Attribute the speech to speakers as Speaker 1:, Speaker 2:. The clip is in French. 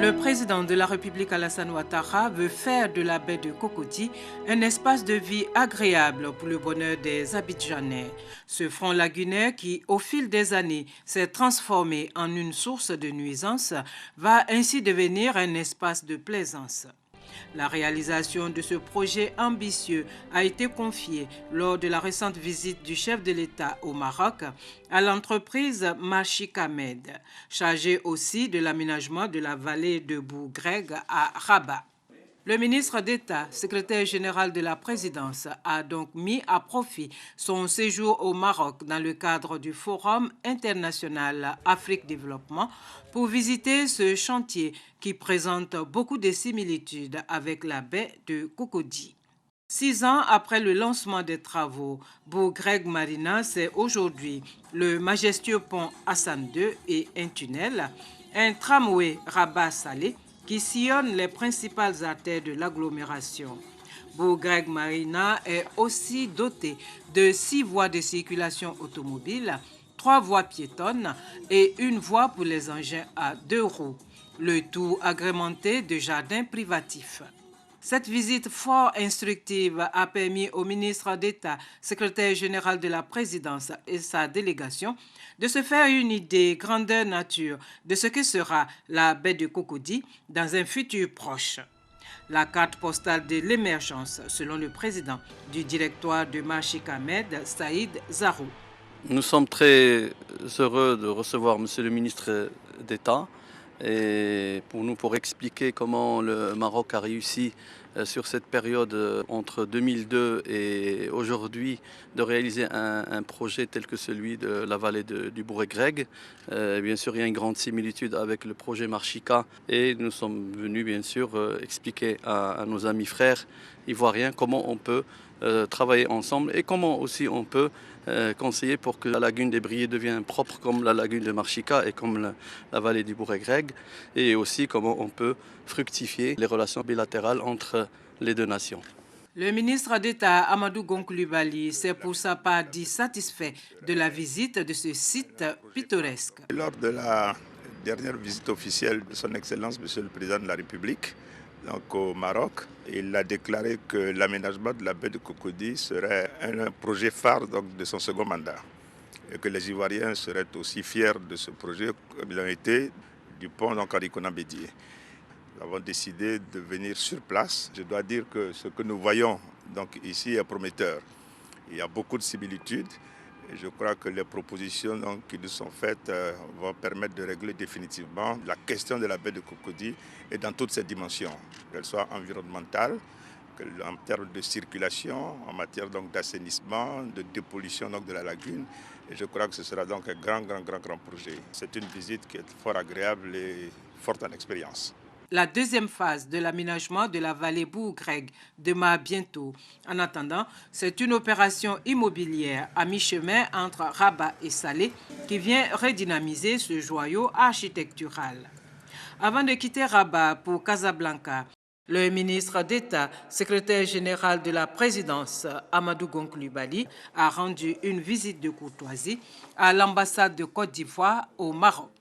Speaker 1: Le président de la République Alassane Ouattara veut faire de la baie de Cocody un espace de vie agréable pour le bonheur des Abidjanais. Ce front lagunaire qui, au fil des années, s'est transformé en une source de nuisance, va ainsi devenir un espace de plaisance. La réalisation de ce projet ambitieux a été confiée lors de la récente visite du chef de l'État au Maroc à l'entreprise Machika Med, chargée aussi de l'aménagement de la vallée de Bougreg à Rabat. Le ministre d'État, secrétaire général de la présidence, a donc mis à profit son séjour au Maroc dans le cadre du Forum international Afrique Développement pour visiter ce chantier qui présente beaucoup de similitudes avec la baie de Cocody. 6 ans après le lancement des travaux, Bougreg Marina, c'est aujourd'hui le majestueux pont Hassan II et un tunnel, un tramway Rabat-Salé, qui sillonne les principales artères de l'agglomération. Bougreg Marina est aussi doté de 6 voies de circulation automobile, 3 voies piétonnes et une voie pour les engins à 2 roues, le tout agrémenté de jardins privatifs. Cette visite fort instructive a permis au ministre d'État, secrétaire général de la présidence et sa délégation de se faire une idée grandeur nature de ce que sera la baie de Cocody dans un futur proche. La carte postale de l'émergence, selon le président du directoire de Machika Med, Saïd Zarou.
Speaker 2: Nous sommes très heureux de recevoir Monsieur le ministre d'État et pour expliquer comment le Maroc a réussi sur cette période entre 2002 et aujourd'hui de réaliser un projet tel que celui de la vallée du Bougreg. Bien sûr, il y a une grande similitude avec le projet Machika et nous sommes venus bien sûr expliquer à nos amis frères ivoiriens comment on peut travailler ensemble et comment aussi on peut conseiller pour que la lagune des Briers devienne propre comme la lagune de Machika et comme la vallée du Bougreg, et aussi comment on peut fructifier les relations bilatérales entre les deux nations.
Speaker 1: Le ministre d'État Amadou Gon Coulibaly s'est pour sa part dit satisfait de la visite de ce site pittoresque.
Speaker 3: Lors de la dernière visite officielle de son Excellence, Monsieur le Président de la République, donc au Maroc, il a déclaré que l'aménagement de la baie de Cocody serait un projet phare donc, de son second mandat et que les Ivoiriens seraient aussi fiers de ce projet comme ils ont été du pont Arikona Bédié. Nous avons décidé de venir sur place. Je dois dire que ce que nous voyons donc, ici est prometteur. Il y a beaucoup de similitudes. Et je crois que les propositions donc, qui nous sont faites vont permettre de régler définitivement la question de la baie de Cocody et dans toutes ses dimensions, qu'elle soit environnementale, en termes de circulation, en matière d'assainissement, de dépollution de la lagune. Et je crois que ce sera donc un grand projet. C'est une visite qui est fort agréable et forte en expérience.
Speaker 1: La deuxième phase de l'aménagement de la vallée Bougreg démarre bientôt. En attendant, c'est une opération immobilière à mi-chemin entre Rabat et Salé qui vient redynamiser ce joyau architectural. Avant de quitter Rabat pour Casablanca, le ministre d'État, secrétaire général de la présidence, Amadou Gon Coulibaly, a rendu une visite de courtoisie à l'ambassade de Côte d'Ivoire au Maroc.